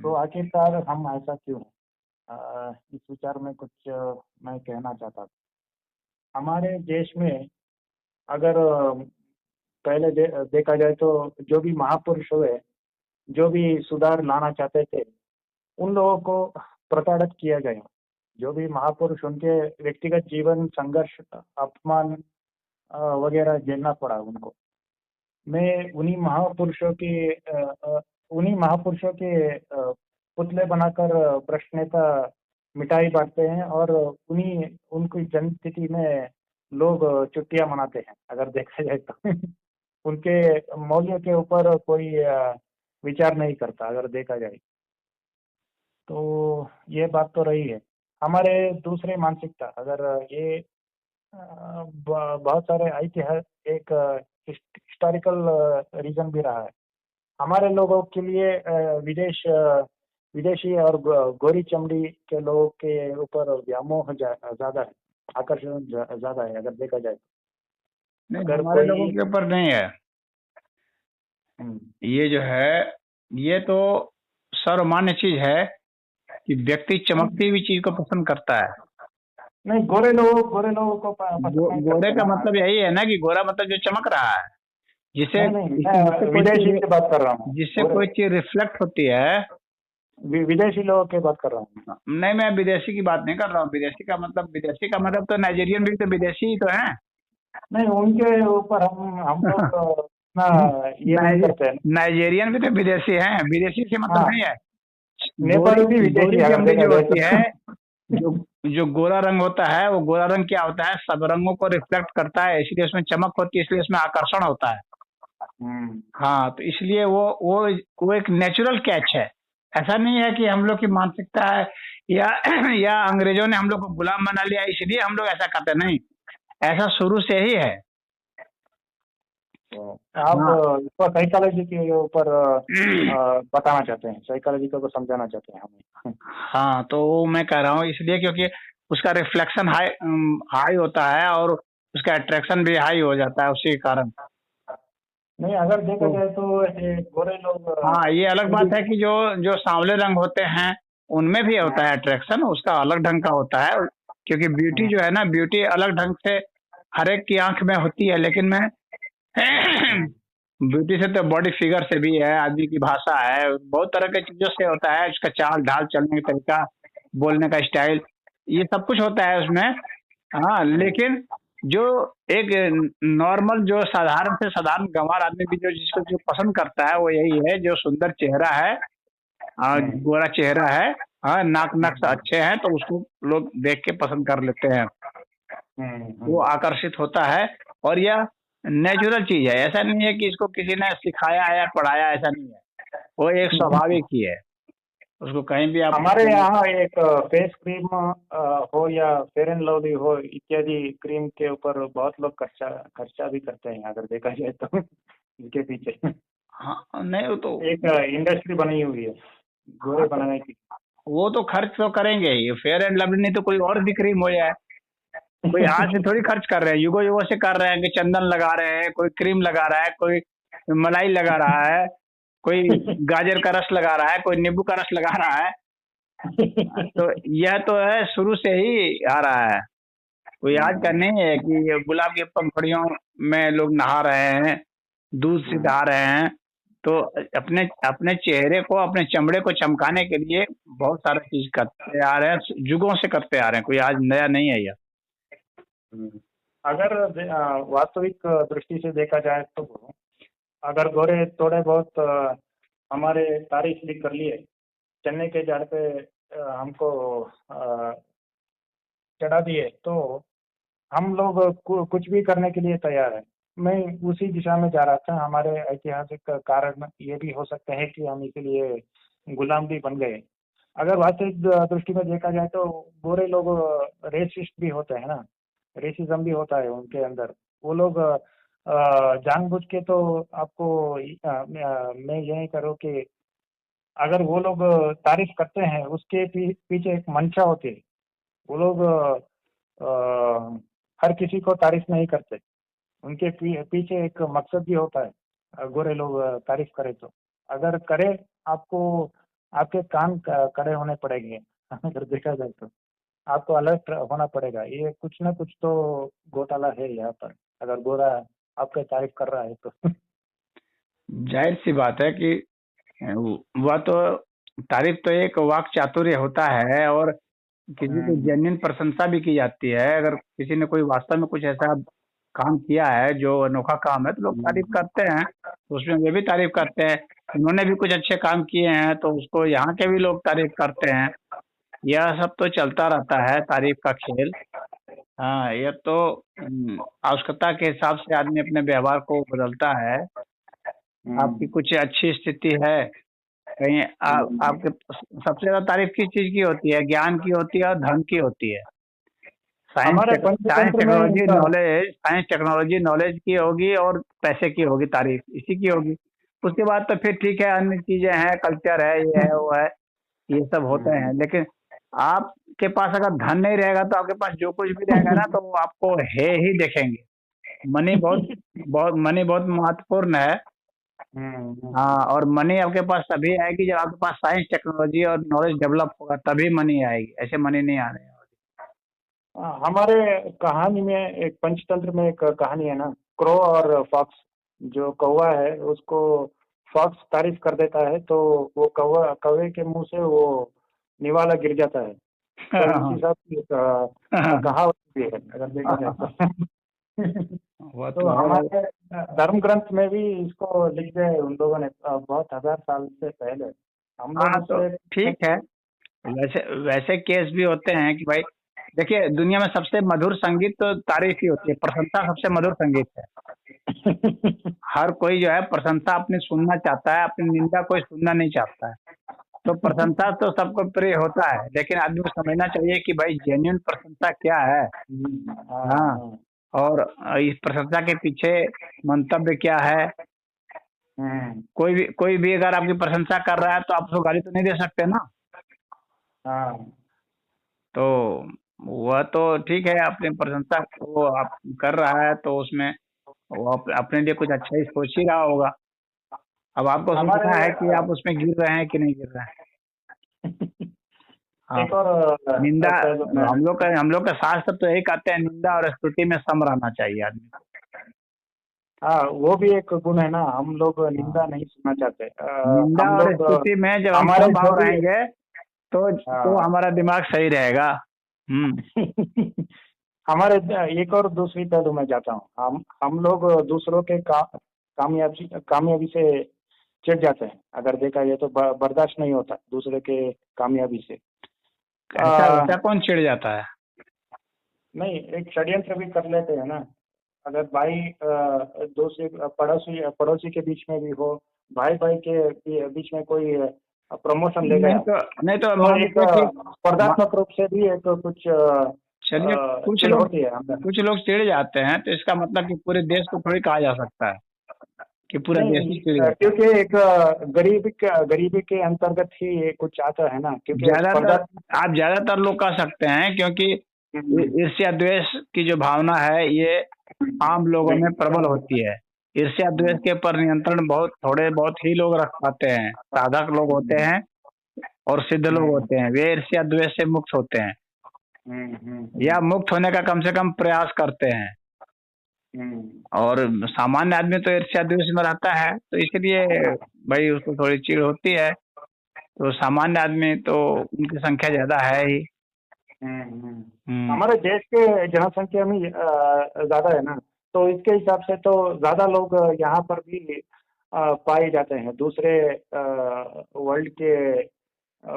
तो आखिरकार हम ऐसा क्यों हैं? इस विचार में कुछ मैं कहना चाहता था। हमारे देश में अगर पहले देखा जाए तो जो भी महापुरुष हुए, जो भी सुधार लाना चाहते थे, उन लोगों को प्रताड़ित किया गया। जो भी महापुरुष, उनके व्यक्तिगत जीवन संघर्ष, अपमान वगैरह झेलना पड़ा उनको। मैं उन्हीं महापुरुषों के पुतले बनाकर भ्रष्ट नेता मिठाई बांटते हैं, और उन्हीं उनकी जनस्थिति में लोग छुट्टियां मनाते हैं, अगर देखा जाए तो। उनके मौल्य के ऊपर कोई विचार नहीं करता, अगर देखा जाए तो। ये बात तो रही है। हमारे दूसरे मानसिकता, अगर ये बहुत सारे ऐतिहासिक एक हिस्टोरिकल रीजन भी रहा है। हमारे लोगों के लिए विदेशी और गोरी चमड़ी के लोगों के ऊपर व्यामोह ज्यादा है, आकर्षण ज्यादा है, अगर देखा जाए तो। नहीं, अगर हमारे लोगों कोई के ऊपर नहीं है। ये जो है, ये तो सर्वमान्य चीज है कि व्यक्ति चमकती हुई चीज को पसंद करता है। नहीं, गोरे लोगों को पसंद नहीं गोरे करते का ना। मतलब यही है ना कि गोरा मतलब जो चमक रहा है, जिसे नहीं, जिससे मैं कोई विदेशी चीज की बात कर रहा हूँ। जिससे कोई चीज रिफ्लेक्ट होती है। विदेशी लोगों की बात कर रहा हूँ। नहीं, मैं विदेशी की बात नहीं कर रहा हूँ। विदेशी का मतलब तो नाइजीरियन भी तो विदेशी ही तो है। नहीं, उनके ऊपर हम लोग ना ये नहीं करते हैं। नाइजीरियन भी तो विदेशी हैं, विदेशी से मतलब हाँ, नहीं है। नेपाली भी विदेशी, गोरी अगर चमड़ी देखा जो जाए होती तो। है, जो जो गोरा रंग होता है, वो गोरा रंग क्या होता है, सब रंगों को रिफ्लेक्ट करता है, इसलिए उसमें चमक होती है, इसलिए उसमें आकर्षण होता है। हाँ, तो इसलिए वो एक नेचुरल कैच है। ऐसा नहीं है कि हम लोग की मानसिकता है या या अंग्रेजों ने हम लोग को गुलाम बना लिया इसलिए हम लोग ऐसा करते, नहीं। ऐसा शुरू से ही है। तो आप हाँ। इसको साइकोलॉजी के ऊपर बताना चाहते हैं, साइकोलॉजी को समझाना चाहते हैं हमें। हाँ, तो वो मैं कह रहा हूँ इसलिए क्योंकि उसका रिफ्लेक्शन हाई होता है और उसका अट्रैक्शन भी हाई हो जाता है उसी के कारण। नहीं, अगर देखा तो जाए तो ये गोरे लोग हाँ, ये अलग फिर भी। बात है कि जो जो सांवले रंग होते हैं उनमें भी होता है अट्रैक्शन, उसका अलग ढंग का होता है। क्योंकि ब्यूटी जो है ना, ब्यूटी अलग ढंग से हर एक की आंख में होती है, लेकिन मैं ब्यूटी से तो बॉडी फिगर से भी है, आदमी की भाषा है, बहुत तरह के चीजों से होता है। उसका चाल ढाल, चलने का तरीका, बोलने का स्टाइल, ये सब कुछ होता है उसमें। हाँ, लेकिन जो एक नॉर्मल, जो साधारण से साधारण गंवार आदमी भी जो जिसको जो पसंद करता है वो यही है, जो सुंदर चेहरा है, गोरा चेहरा है, हाँ, नाक नक्श अच्छे हैं, तो उसको लोग देख के पसंद कर लेते हैं। वो आकर्षित होता है। और यह नेचुरल चीज है, ऐसा नहीं है कि इसको किसी ने सिखाया है या पढ़ाया, ऐसा नहीं है। वो एक स्वाभाविक ही है, उसको कहीं भी आप। हमारे यहाँ एक फेस क्रीम हो या फेयर एंड लवली हो इत्यादि क्रीम के ऊपर बहुत लोग खर्चा भी करते हैं, अगर देखा जाए तो। इनके पीछे हाँ, नहीं, वो तो एक इंडस्ट्री बनी हुई है गोरे बनाने की। वो तो खर्च तो करेंगे ही। फेयर एंड लवली नहीं तो कोई और भी क्रीम हो जाए। कोई आज से थोड़ी खर्च कर रहे हैं, युगो युगो से कर रहे हैं कि चंदन लगा रहे हैं, कोई क्रीम लगा रहा है, कोई मलाई लगा रहा है, कोई गाजर का रस लगा रहा है, कोई नींबू का रस लगा रहा है। तो यह तो है, शुरू से ही आ रहा है। कोई आज का नहीं है कि ये गुलाब की पंखुड़ियों में लोग नहा रहे हैं, दूध से नहा रहे हैं। तो अपने अपने चेहरे को, अपने चमड़े को चमकाने के लिए बहुत सारा चीज करते आ रहे हैं, युगों से करते आ रहे हैं, कोई आज नया नहीं है यह। अगर वास्तविक दृष्टि से देखा जाए तो अगर गोरे थोड़े बहुत हमारे तारीफ भी कर लिए, चने के झाड़ पे हमको चढ़ा दिए, तो हम लोग कुछ भी करने के लिए तैयार है। मैं उसी दिशा में जा रहा था। हमारे ऐतिहासिक कारण ये भी हो सकते हैं कि हम इसीलिए गुलाम भी बन गए। अगर वास्तविक दृष्टि में देखा जाए तो गोरे लोग रेसिस्ट भी होते हैं ना, रेसिज्म भी होता है उनके अंदर। वो लोग जानबूझ के तो आपको मैं ये नहीं करूँ कि अगर वो लोग तारीफ करते हैं, उसके पीछे एक मंशा होती है। वो लोग हर किसी को तारीफ नहीं करते, उनके पीछे एक मकसद भी होता है। गोरे लोग तारीफ करें तो, अगर करे आपको आपके कान कड़े होने पड़ेंगे अगर देखा जाए तो आपको अलर्ट होना पड़ेगा। ये कुछ ना कुछ तो घोटाला है यहाँ पर, अगर गोरा आपका तारीफ कर रहा है तो। जाहिर सी बात है कि वह तो तारीफ तो एक वाक चातुर्य होता है, और किसी की जेन्युइन प्रशंसा भी की जाती है। अगर किसी ने कोई वास्तव में कुछ ऐसा काम किया है जो अनोखा काम है, तो लोग तारीफ करते हैं, तो उसमें वे भी तारीफ करते हैं। उन्होंने भी कुछ अच्छे काम किए हैं तो उसको यहाँ के भी लोग तारीफ करते हैं। यह सब तो चलता रहता है, तारीफ का खेल। हाँ, यह तो आवश्यकता के हिसाब से आदमी अपने व्यवहार को बदलता है। आपकी कुछ अच्छी स्थिति है कहीं, आपके सबसे ज्यादा तारीफ किस चीज की होती है? ज्ञान की होती है और धन की होती है। हमारे पंचतंत्र में साइंस टेक्नोलॉजी नॉलेज की होगी और पैसे की होगी, तारीफ इसी की होगी। उसके बाद तो फिर ठीक है, अन्य चीजें हैं, कल्चर है, ये है, वो है, ये सब होते हैं। लेकिन आपके पास अगर धन नहीं रहेगा तो आपके पास जो कुछ भी रहेगा ना, तो वो आपको है ही देखेंगे। मनी बहुत महत्वपूर्ण है। हाँ, और मनी आपके पास तभी आएगी जब आपके पास साइंस टेक्नोलॉजी और नॉलेज डेवलप होगा, तभी मनी आएगी। ऐसे मनी नहीं आने। हमारे कहानी में एक पंचतंत्र में एक कहानी है ना, क्रो और फॉक्स। जो कौवा है उसको फॉक्स तारीफ कर देता है तो वो कौवे के मुंह से वो निवाला गिर जाता है। तो इस हिसाब से कहावत भी है अगर देखा जाए तो। तो हमारे धर्म ग्रंथ में भी इसको लिख गए उन लोगों ने, बहुत 1000 साल से पहले। हम लोग तो ठीक है, वैसे केस भी होते हैं कि भाई देखिए, दुनिया में सबसे मधुर संगीत तो तारीफ ही होती है। प्रशंसा सबसे मधुर संगीत है। हर कोई जो है प्रशंसा अपनी सुनना चाहता है, अपनी निंदा कोई सुनना नहीं चाहता है। तो प्रशंसा तो सबको प्रिय होता है, लेकिन आदमी को समझना चाहिए कि भाई जेन्युइन प्रशंसा क्या है। हाँ, और इस प्रशंसा के पीछे मंतव्य क्या है। कोई भी अगर आपकी प्रशंसा कर रहा है तो आप उसको गाली तो नहीं दे सकते ना। तो वह तो ठीक है, अपनी प्रशंसा को आप कर रहा है तो उसमें वो अपने लिए कुछ अच्छा ही सोच ही रहा होगा। अब आपको सोचना है कि आप उसमें गिर रहे हैं कि नहीं गिर रहे हैं। एक और निंदा, हम लोग का शास्त्र तो यही कहते हैं, निंदा और स्तुति में सम रहना चाहिए आदमी को। हाँ, वो भी एक गुण है ना, हम लोग निंदा नहीं सुनना चाहते। निंदा और स्तुति में जब हम सम भाव रहेंगे तो हमारा दिमाग सही रहेगा। हमारे एक और दूसरी पहलू में जाता हूँ। हम लोग दूसरों के कामयाबी से चिढ़ जाते हैं। अगर देखा जाए तो बर्दाश्त नहीं होता दूसरे के कामयाबी से। ऐसा कौन चिढ़ जाता है? नहीं, एक षड्यंत्र भी कर लेते हैं ना। अगर भाई दूसरे पड़ोसी के बीच में भी हो, भाई के बीच में कोई प्रमोशन ले गया नहीं तो एक स्पर्धात्मक रूप से भी एक कुछ चलिए कुछ लोग चिढ़ जाते हैं, तो इसका मतलब कि पूरे देश को थोड़ी कहा जा सकता है कि पूरा देश ही चिढ़ जाता है। क्योंकि एक गरीबी के अंतर्गत ही कुछ आता है ना। क्योंकि आप ज्यादातर लोग कह सकते हैं, क्योंकि ईर्ष्या द्वेष की जो भावना है ये आम लोगों में प्रबल होती है। ईर्ष्या द्वेष के पर नियंत्रण थोड़े बहुत ही लोग रख पाते हैं। साधक लोग होते हैं और सिद्ध लोग होते हैं, वे ईर्ष्या द्वेष से मुक्त होते हैं या मुक्त होने का कम से कम प्रयास करते हैं। और सामान्य आदमी तो ईर्ष्या द्वेष में रहता है, तो इसलिए भाई उसको थोड़ी चिढ़ होती है। तो सामान्य आदमी तो उनकी संख्या ज्यादा है ही। हमारे देश के जनसंख्या में ज्यादा है ना, तो इसके हिसाब से तो ज्यादा लोग यहाँ पर भी पाए जाते हैं दूसरे वर्ल्ड के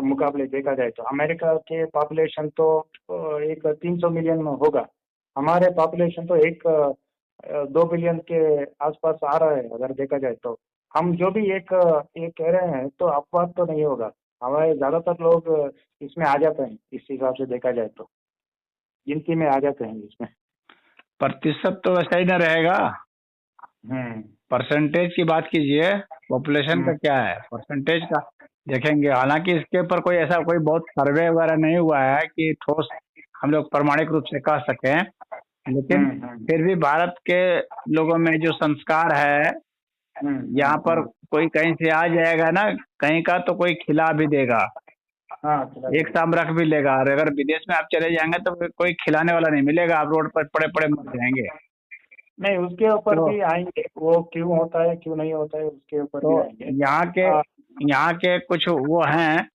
मुकाबले देखा जाए तो। अमेरिका के पॉपुलेशन तो एक 300 मिलियन में होगा, हमारे पॉपुलेशन तो 2 बिलियन के आसपास आ रहा है अगर देखा जाए तो। हम जो भी एक कह रहे हैं तो अपवाद तो नहीं होगा, हमारे ज्यादातर लोग इसमें आ जाते हैं। इस हिसाब से देखा जाए तो गिनती में आ जाते हैं इसमें। प्रतिशत तो वैसा ही ना रहेगा। परसेंटेज की बात कीजिए, पॉपुलेशन का क्या है, परसेंटेज का देखेंगे। हालांकि इसके ऊपर कोई बहुत सर्वे वगैरह नहीं हुआ है कि ठोस हम लोग प्रमाणिक रूप से कह सकें, लेकिन फिर भी भारत के लोगों में जो संस्कार है यहाँ पर कोई कहीं से आ जाएगा ना, कहीं का तो कोई खिला भी देगा, हाँ एक शाम रख भी लेगा। और अगर विदेश में आप चले जाएंगे तो कोई खिलाने वाला नहीं मिलेगा, आप रोड पर पड़े पड़े मर जाएंगे। नहीं, उसके ऊपर तो भी आएंगे, वो क्यों होता है क्यों नहीं होता है उसके ऊपर तो भी आएंगे। यहाँ के आ, यहाँ के कुछ वो हैं,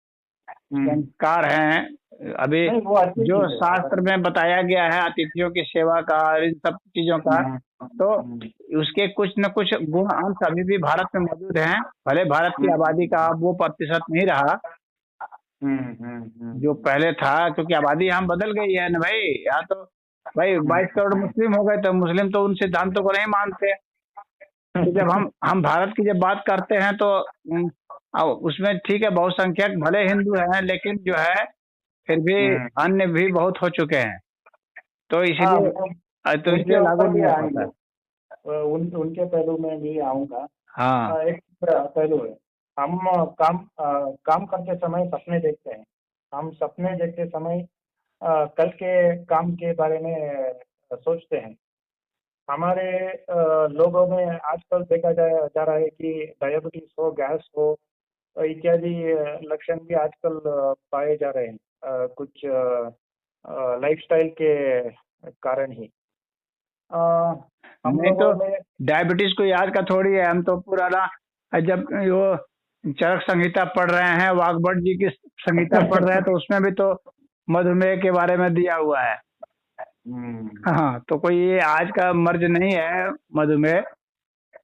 संस्कार हैं अभी, नहीं, वो अच्छी जो चीज है शास्त्र में बताया गया है अतिथियों की सेवा का और इन सब चीजों का, तो उसके कुछ न कुछ गुण अंश अभी भी भारत में मौजूद हैं। भले भारत की आबादी का अब वो प्रतिशत नहीं रहा जो पहले था, क्योंकि आबादी यहाँ बदल गई है ना भाई। यहाँ तो भाई 22 करोड़ मुस्लिम हो गए, तो मुस्लिम तो उन सिद्धांतों को नहीं मानते। तो जब हम भारत की जब बात करते हैं तो उसमें ठीक है, बहुसंख्यक भले हिंदू हैं, लेकिन जो है फिर भी अन्य भी बहुत हो चुके हैं, तो इसलिए उनके लागू ऊपर भी नहीं हो आएंगे, पाता। उनके पहलू में भी आऊंगा। हाँ, एक पहलू है, हम काम करते समय सपने देखते हैं। हम सपने देखते समय कल के काम के बारे में सोचते हैं। हमारे लोगों में आजकल देखा जा रहा है कि डायबिटीज हो, गैस हो, इत्यादि लक्षण भी आजकल पाए जा रहे हैं, कुछ लाइफस्टाइल के कारण ही। हम नहीं तो लोगों में डायबिटीज को याद का थोड़ी है, हम तो पुराना जब वो चरक संहिता पढ़ रहे हैं, वाग्भट जी की संहिता पढ़ रहे हैं, तो उसमें भी तो मधुमेह के बारे में दिया हुआ है। हाँ, तो कोई ये आज का मर्ज नहीं है मधुमेह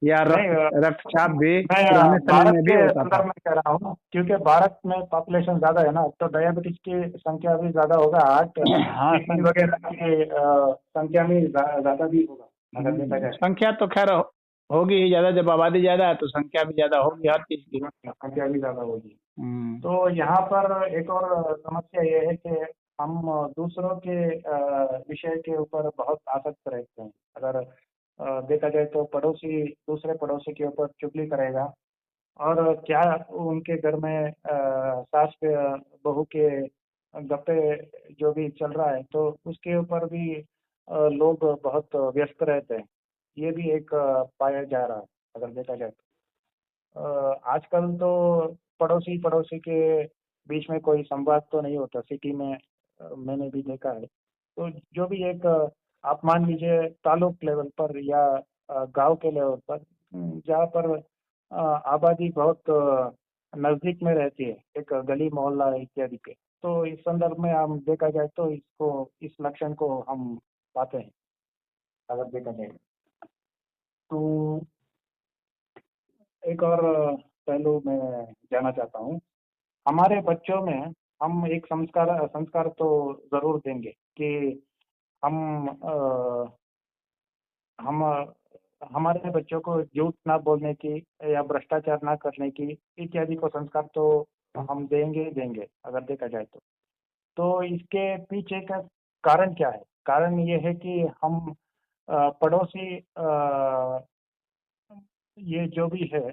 या रक्तचाप भी पुराने समय में भी होता था। मैं कह रहा हूँ, क्योंकि भारत में पॉपुलेशन ज्यादा है ना, तो डायबिटीज की संख्या भी ज्यादा होगा, हार्ट वगैरह की संख्या भी ज्यादा भी होगा अगर देखा जाए। संख्या तो खैर होगी ही ज्यादा, जब आबादी ज्यादा है तो संख्या भी ज्यादा होगी, हर चीज की संख्या भी ज्यादा होगी। तो यहाँ पर एक और समस्या ये है कि हम दूसरों के विषय के ऊपर बहुत आसक्त रहते हैं। अगर देखा जाए तो दूसरे पड़ोसी के ऊपर चुगली करेगा, और क्या उनके घर में सास बहू के गप्पे जो भी चल रहा है, तो उसके ऊपर भी लोग बहुत व्यस्त रहते हैं। ये भी एक पाया जा रहा है अगर देखा जाए तो। आजकल तो पड़ोसी पड़ोसी के बीच में कोई संवाद तो नहीं होता सिटी में, मैंने भी देखा है। तो जो भी एक आप मान लीजिए तालुक लेवल पर या गांव के लेवल पर, जहाँ पर आबादी बहुत नजदीक में रहती है, एक गली मोहल्ला इत्यादि के, तो इस संदर्भ में हम देखा जाए तो इस लक्षण को हम पाते हैं अगर देखा जाए तो। एक और पहलू मैं जानना चाहता हूँ, हमारे बच्चों में हम एक संस्कार संस्कार तो जरूर देंगे कि हम हम हमारे बच्चों को झूठ ना बोलने की या भ्रष्टाचार ना करने की इत्यादि को संस्कार तो हम देंगे अगर देखा जाए तो इसके पीछे का कारण क्या है? कारण ये है कि हम पड़ोसी ये जो भी है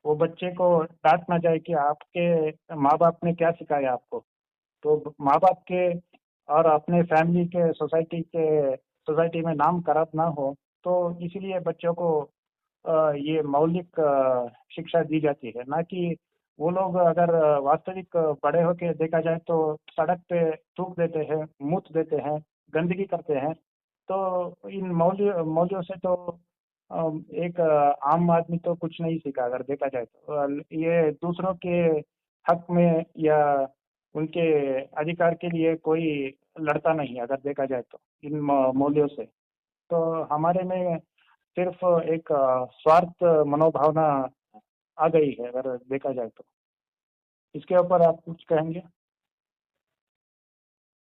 वो बच्चे को डांट ना जाए कि आपके माँ बाप ने क्या सिखाया आपको। तो माँ बाप के और अपने फैमिली के सोसाइटी में नाम खराब ना हो, तो इसीलिए बच्चों को ये मौलिक शिक्षा दी जाती है, ना कि वो लोग अगर वास्तविक बड़े होके देखा जाए तो सड़क पे थूक देते हैं, मूत देते हैं, गंदगी करते हैं। तो इन मौलियों से तो एक आम आदमी तो कुछ नहीं सीखा अगर देखा जाए तो। ये दूसरों के हक में या उनके अधिकार के लिए कोई लड़ता नहीं अगर देखा जाए तो इन मूल्यों से। तो हमारे में सिर्फ एक स्वार्थ मनोभावना आ गई है अगर देखा जाए तो। इसके ऊपर आप कुछ कहेंगे?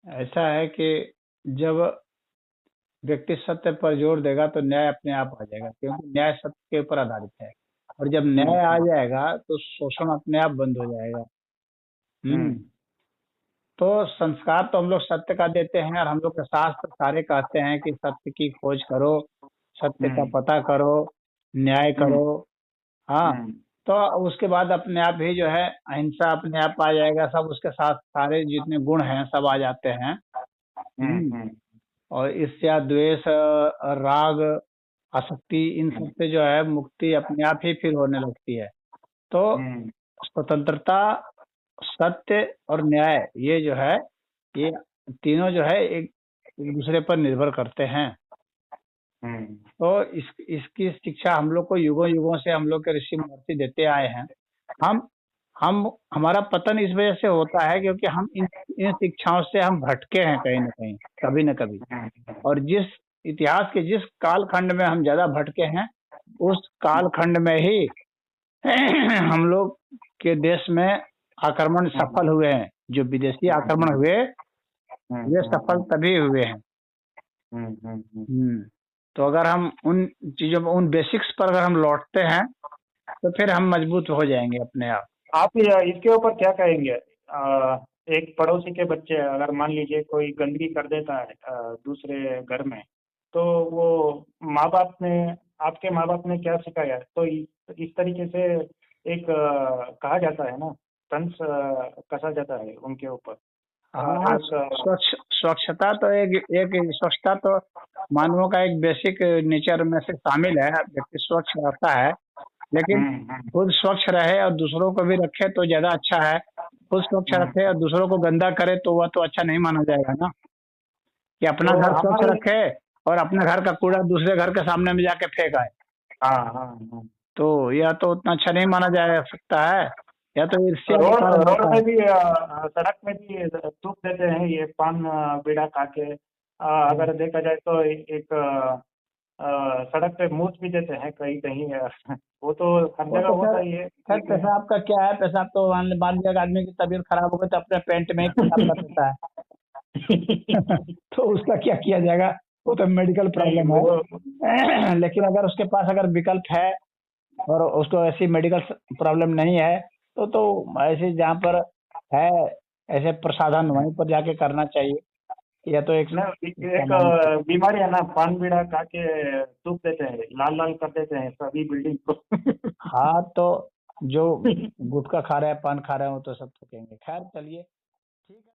ऐसा है कि जब व्यक्ति सत्य पर जोर देगा तो न्याय अपने आप आ जाएगा, क्योंकि न्याय सत्य के ऊपर आधारित है। और जब न्याय आ जाएगा तो शोषण अपने आप बंद हो जाएगा। तो संस्कार तो हम लोग सत्य का देते हैं, और हम लोग के शास्त्र सारे कहते हैं कि सत्य की खोज करो, सत्य का पता करो, न्याय करो। हाँ, तो उसके बाद अपने आप ही जो है अहिंसा अपने आप आ जाएगा, सब उसके साथ सारे जितने गुण हैं सब आ जाते हैं। और ईर्ष्या, द्वेष, राग आसक्ति, इन सब से जो है मुक्ति अपने आप ही फिर होने लगती है। तो स्वतंत्रता, सत्य और न्याय, ये जो है, ये तीनों जो है एक एक दूसरे पर निर्भर करते हैं। तो इसकी शिक्षा हम लोग को युगों युगों से हम लोग के ऋषि महर्षि देते आए हैं। हम हमारा पतन इस वजह से होता है क्योंकि हम इन शिक्षाओं से हम भटके हैं कहीं ना कहीं, कभी न कभी। और जिस इतिहास के जिस कालखंड में हम ज्यादा भटके हैं, उस कालखंड में ही हम लोग के देश में आक्रमण सफल हुए हैं। जो विदेशी आक्रमण हुए, वे सफल तभी हुए हैं। तो अगर हम उन चीजों पर, उन बेसिक्स पर अगर हम लौटते हैं तो फिर हम मजबूत हो जाएंगे अपने आप। आप इसके ऊपर क्या कहेंगे? एक पड़ोसी के बच्चे अगर मान लीजिए कोई गंदगी कर देता है दूसरे घर में, तो वो माँ बाप ने, आपके माँ बाप ने क्या सिखाया? तो इस तरीके से एक कहा जाता है ना, तंज कसा जाता है उनके ऊपर। हाँ, स्वच्छता तो एक स्वच्छता तो मानवों का एक बेसिक नेचर में से शामिल है। व्यक्ति स्वच्छ रहता है, लेकिन खुद स्वच्छ रहे और दूसरों को भी रखे तो ज्यादा अच्छा है। खुद स्वच्छ रखे और दूसरों को गंदा करे तो वह तो अच्छा नहीं माना जाएगा ना। कि अपना तो घर स्वच्छ रखे और अपने घर का कूड़ा दूसरे घर के सामने में जाके फेंक आए, तो यह तो उतना अच्छा नहीं माना जा सकता है। या तो ईर्ष्या के कारण रोड में भी, सड़क में भी थूक देते हैं ये पान बीड़ा खा के। अगर देखा जाए तो एक सड़क पे मूत भी देते हैं कहीं कहीं। वो तो हर जगह होता ही है। खैर पेशाब का क्या है, पेशाब तो मान लिया आदमी की तबीयत खराब हो गई तो अपने पेंट में ही पेशाब कर देता है। तो उसका क्या किया जाएगा, वो तो मेडिकल प्रॉब्लम है। लेकिन अगर उसके पास अगर विकल्प है और उसको ऐसी मेडिकल प्रॉब्लम नहीं है तो ऐसे जहाँ पर है ऐसे प्रसाधन वहीं पर जाके करना चाहिए। या तो एक बीमारी है ना, पान बीड़ा खा के थूक देते हैं, लाल लाल कर देते हैं सभी बिल्डिंग को। हाँ, तो जो गुटखा खा रहे हैं, पान खा रहे हैं, वो तो सब थूकेंगे। खैर चलिए, ठीक है।